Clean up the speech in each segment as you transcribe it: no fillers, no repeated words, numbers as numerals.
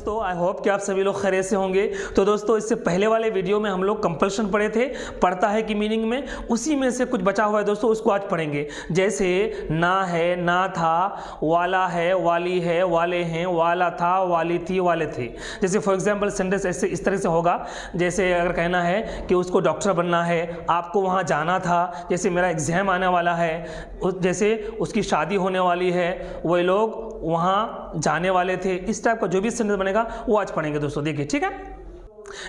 दोस्तों, I hope कि आप सभी लोग खैरियत से होंगे। तो दोस्तों, इससे पहले वाले वीडियो में हम लोग कंपल्शन पढ़े थे, पढ़ता है कि मीनिंग में, उसी में से कुछ बचा हुआ है दोस्तों, उसको आज पढ़ेंगे। जैसे ना है, ना था, वाला है, वाली है, वाले हैं, वाला था, वाली थी, वाले थे। जैसे फॉर एग्जाम्पल सेंटेंस ऐसे इस तरह से होगा, जैसे अगर कहना है कि उसको डॉक्टर बनना है, आपको वहाँ जाना था, जैसे मेरा एग्जाम आने वाला है, जैसे उसकी शादी होने वाली है, वही लोग वहाँ जाने वाले थे। इस टाइप का जो भी सेंटेंस बनेगा वो आज पढ़ेंगे दोस्तों। देखिए, ठीक है।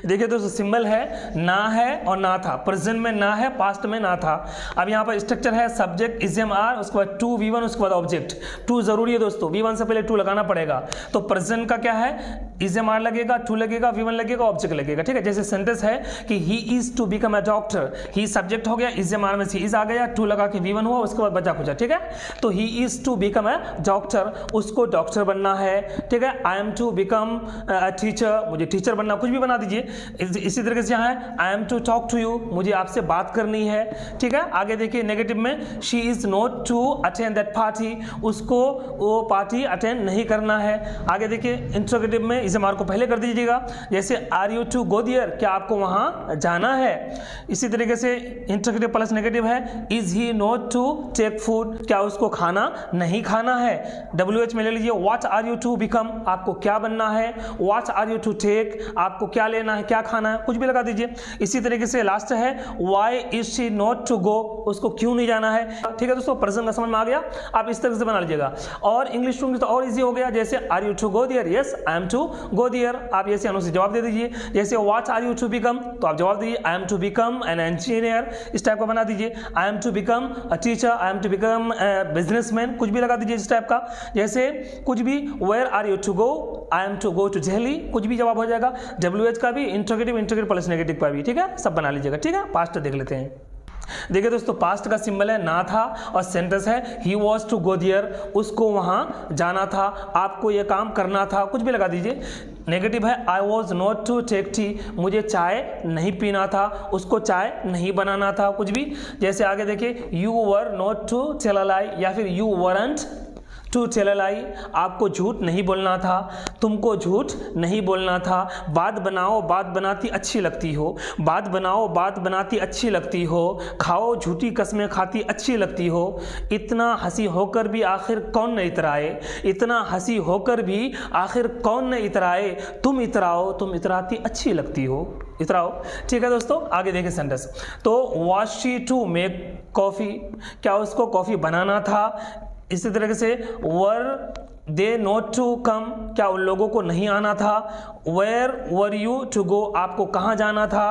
देखिए दोस्तों, सिंबल है ना है और ना था। प्रेजेंट में ना है, पास्ट में ना था। अब यहाँ पर स्ट्रक्चर है सब्जेक्ट इजम आर, उसके बाद टू V1, उसके बाद ऑब्जेक्ट। टू जरूरी है दोस्तों, V1 से पहले टू लगाना पड़ेगा। तो प्रेजेंट का क्या है, इजम आर लगेगा, टू लगेगा, V1 लगेगा, ऑब्जेक्ट लगेगा। ठीक है। जैसे सेंटेंस है कि he is to become a doctor, he subject हो गया, इजम आर में से इज आ गया, टू लगा के V1 हुआ, उसके बाद बचा खुचा। ठीक है। तो he is to become a doctor, उसको डॉक्टर बनना है। ठीक है। I am to become a teacher, मुझे टीचर बनना, कुछ भी बना दीजिए। इसी तरीके से यहाँ है I am to talk to you, मुझे आपसे बात करनी है। ठीक है। आगे देखिए नेगेटिव में, she is not to attend that party, उसको वो पार्टी अटेंड नहीं करना है। आगे देखिए इंट्रोगेटिव में इसे मार्क को पहले कर दीजिएगा, जैसे are you to go there, क्या आपको वहाँ जाना है। इसी तरीके से इंट्रोगेटिव प्लस नेगेटिव है, is he not to take food, क्या उसको खाना नहीं खाना है। WH में ले लीजिए, what are you to become, आपको क्या बनना है। What are you to take, आपको क्या लेना है, क्या खाना है, कुछ भी लगा दीजिए। इसी तरीके से लास्ट है, why is she not to go, उसको क्यों नहीं जाना है। ठीक है दोस्तों, प्रेजेंट का समझ में आ गया। आप इस तरह से बना लीजिएगा। और इंग्लिश टू तो और इजी हो गया, जैसे are you to go there, yes I am to go there, आप ऐसे अनुसार जवाब दे दीजिए। जैसे what are you to become, तो आप जवाब दीजिए I am to become an engineer, इस टाइप का बना दीजिए। I am to become a teacher, I am to become businessman, कुछ भी लगा दीजिए इस टाइप का। जैसे कुछ भी, where are you to go, I am to go to Delhi, कुछ भी जवाब हो जाएगा। WH का भी, इंट्रोगेटिव प्लस नेगेटिव का भी। ठीक है, सब बना लीजिएगा। ठीक है। पास्ट देख लेते हैं। देखिए दोस्तों, पास्ट का सिंबल है ना था और सेंटेंस है he was to go there, उसको वहाँ जाना था, आपको ये काम करना था, कुछ भी लगा दीजिए। नेगेटिव है I was not to take tea, मुझे चाय नहीं पीना था, उसको चाय नहीं बनाना था, कुछ भी। जैसे आगे देखिए, you were not to tell a lie, या फिर you weren't to tell a lie, आपको झूठ नहीं बोलना था, तुमको झूठ नहीं बोलना था। बात बनाओ, बात बनाती अच्छी लगती हो, बात बनाओ, बात बनाती अच्छी लगती हो, खाओ झूठी कसमें खाती अच्छी लगती हो। इतना हंसी होकर भी आखिर कौन न इतराए, इतना हंसी होकर भी आखिर कौन न इतराए, तुम इतराओ, तुम इतराती अच्छी लगती हो, इतराओ। ठीक है दोस्तों, आगे देखें सेंटेंस। तो was she to make coffee, क्या उसको कॉफ़ी बनाना था। इसी तरीके से were they not to come, क्या उन लोगों को नहीं आना था। Where were you to go, आपको कहाँ जाना था।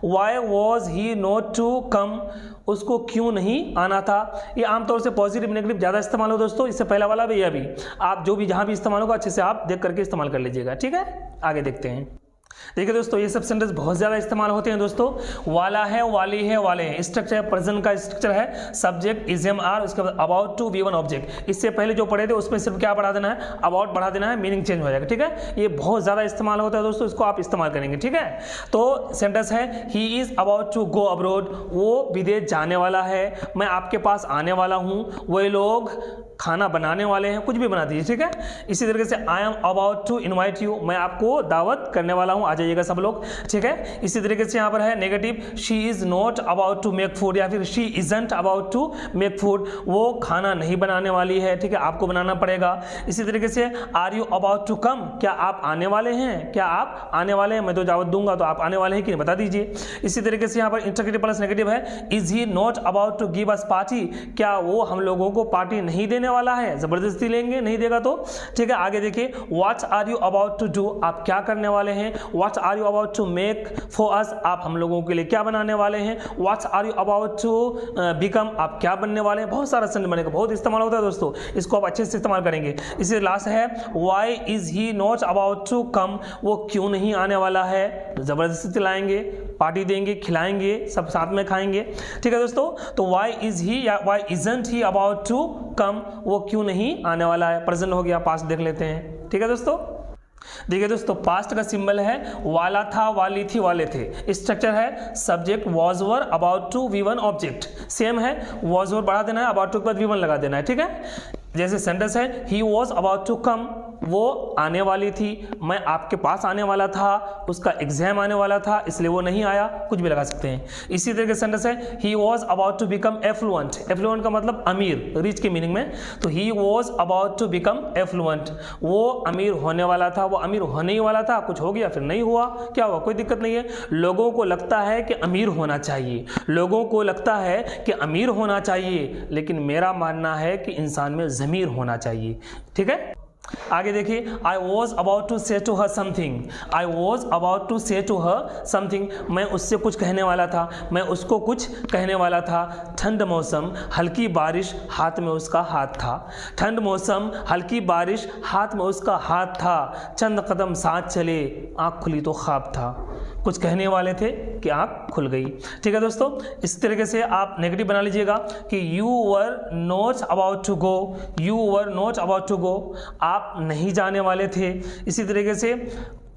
Why was he not to come, उसको क्यों नहीं आना था। ये आमतौर से पॉजिटिव नेगेटिव ज़्यादा इस्तेमाल हो दोस्तों, इससे पहला वाला भी, यह भी। आप जो भी जहाँ भी इस्तेमाल होगा अच्छे से आप देख करके इस्तेमाल कर लीजिएगा। ठीक है, आगे देखते हैं। देखिए दोस्तों, ये सब सेंटेंस बहुत ज़्यादा इस्तेमाल होते हैं दोस्तों। वाला है, वाली है, वाले हैं। स्ट्रक्चर प्रेजेंट का स्ट्रक्चर है सब्जेक्ट इजम आर, उसके बाद अबाउट टू V1 ऑब्जेक्ट। इससे पहले जो पढ़े थे उसमें सिर्फ क्या बढ़ा देना है, अबाउट बढ़ा देना है, मीनिंग चेंज हो जाएगा। ठीक है, ये बहुत ज़्यादा इस्तेमाल होता है दोस्तों, इसको आप इस्तेमाल करेंगे। ठीक है। तो सेंटेंस है he is about to go abroad, वो विदेश जाने वाला है, मैं आपके पास आने वाला हूँ, वही लोग खाना बनाने वाले हैं, कुछ भी बना दीजिए। ठीक है। इसी तरीके से I am about to invite you, मैं आपको दावत करने वाला हूँ, आ जाइएगा सब लोग। ठीक है। इसी तरीके से यहाँ पर है negative, she is not about to make food, या फिर she isn't about to make food, वो खाना नहीं बनाने वाली है। ठीक है, आपको बनाना पड़ेगा। इसी तरीके से are you about to come, क्या आप आने वाले हैं, क्या आप आने वाले हैं, मैं तो दावत दूंगा, तो आप आने वाले हैं कि नहीं बता दीजिए। इसी तरीके से यहाँ पर इंट्रोगेटिव प्लस नेगेटिव है, is he not about to give us party, क्या वो हम लोगों को पार्टी नहीं देने वाला है, जबरदस्ती लेंगे, नहीं देगा तो। ठीक है, आगे देखिए, what are you about to do, आप क्या करने वाले हैं। What are you about to make for us, आप हम लोगों के लिए क्या बनाने वाले हैं। What are you about to become, आप क्या बनने वाले हैं। बहुत सारा सेंटेंस बनेगा, बहुत इस्तेमाल होता है दोस्तों, इसको आप अच्छे से इस्तेमाल करेंगे। इसी लास्ट है, why is he not about to come, वो क्यों नहीं आने वाला है, जबरदस्ती लाएंगे, पार्टी देंगे, खिलाएंगे, सब साथ में खाएंगे। ठीक है दोस्तों, तो व्हाई इज ही या why isn't he about to come, वो क्यों नहीं आने वाला है। प्रेजेंट हो गया, पास्ट देख लेते हैं। ठीक है दोस्तों, देखिए दोस्तों, पास्ट का सिंबल है वाला था, वाली थी, वाले थे। स्ट्रक्चर है subject was were about to V1 object. Same है, वॉज वर बढ़ा देना है, अबाउट टू के बाद V1 लगा देना है। ठीक है। जैसे सेंटेंस है he was about to come, वो आने वाली थी, मैं आपके पास आने वाला था, उसका एग्जाम आने वाला था इसलिए वो नहीं आया, कुछ भी लगा सकते हैं। इसी तरह के सेंटेंस है he was about to become affluent, affluent का मतलब अमीर, रिच के मीनिंग में, तो he was about to become affluent, वो अमीर होने वाला था, वो अमीर होने ही वाला था, कुछ हो गया फिर नहीं हुआ, क्या हुआ, कोई दिक्कत नहीं है। लोगों को लगता है कि अमीर होना चाहिए, लोगों को लगता है कि अमीर होना चाहिए, लेकिन मेरा मानना है कि इंसान में ज़मीर होना चाहिए। ठीक है, आगे देखिए, I was about to say to her something, I was about to say to her something, मैं उससे कुछ कहने वाला था, मैं उसको कुछ कहने वाला था। ठंड मौसम, हल्की बारिश, हाथ में उसका हाथ था, ठंड मौसम, हल्की बारिश, हाथ में उसका हाथ था। चंद कदम साथ चले, आँख खुली तो ख्वाब था, कुछ कहने वाले थे कि आँख खुल गई। ठीक है दोस्तों, इस तरीके से आप नेगेटिव बना लीजिएगा कि you were not about to go, you were not about to go, आप नहीं जाने वाले थे। इसी तरीके से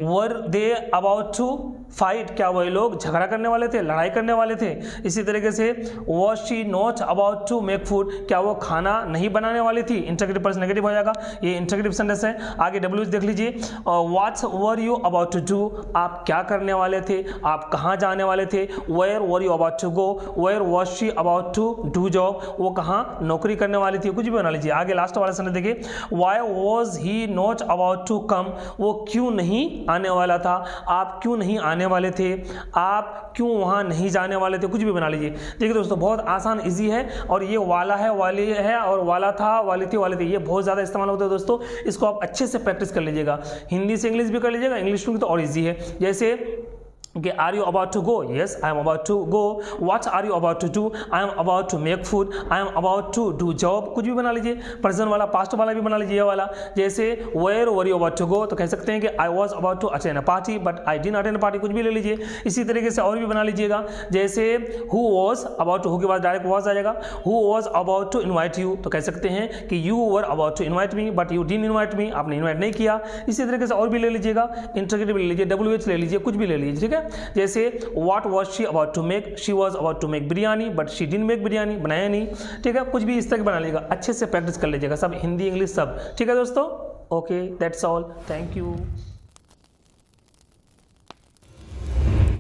were they about to fight, क्या वही लोग झगड़ा करने वाले थे, लड़ाई करने वाले थे। इसी तरीके से was she not about to make food, क्या वो खाना नहीं बनाने वाली थी, इंटरगेटिव पर नेगेटिव हो जाएगा, ये इंटरगेटिव सेंटेंस है। आगे डब्ल्यू देख लीजिए, what were you about to do, आप क्या करने वाले थे, आप कहाँ जाने वाले थे। Where were you about to go, where was she about to do job, वो कहाँ नौकरी करने वाली थी, कुछ भी बना लीजिए। आगे लास्ट वाला सेंटेंस देखिए, why was he not about to come, वो क्यों नहीं आने वाला था, आप क्यों नहीं आने वाले थे, आप क्यों वहां नहीं जाने वाले थे, कुछ भी बना लीजिए। देखिए दोस्तों, बहुत आसान इजी है, और ये वाला है, वाली है, और वाला था, वाली थी, वाले थे, ये बहुत ज़्यादा इस्तेमाल होता है दोस्तों। इसको आप अच्छे से प्रैक्टिस कर लीजिएगा, हिंदी से इंग्लिश भी कर लीजिएगा, इंग्लिश में तो और ईजी है। जैसे कि are you about to go, yes I am about to go, what are you about to do, I am about to make food, I am about to do job, कुछ भी बना लीजिए। प्रेजेंट वाला, past वाला भी बना लीजिए ये वाला। जैसे where were you about to go, तो कह सकते हैं कि I was about to attend a party but I didn't attend a party, कुछ भी ले लीजिए। इसी तरीके से और भी बना लीजिएगा, जैसे who was about to, who के बाद डायरेक्ट वॉज आ जाएगा, who was about to invite you, तो कह सकते हैं कि you were about to invite me but you didn't invite me, आपने इन्वाइट नहीं किया। इसी तरीके से और भी ले लीजिएगा, इंटरगेटिव ले लीजिए, WH ले लीजिए, कुछ भी ले लीजिए। ठीक है, जैसे What was she about to make? She was about to make biryani but she didn't make biryani, बनाया नहीं। ठीक है, कुछ भी इस तरह बना लीजिएगा, अच्छे से प्रैक्टिस कर लीजिएगा, सब हिंदी इंग्लिश सब। ठीक है दोस्तों, okay that's all, thank you.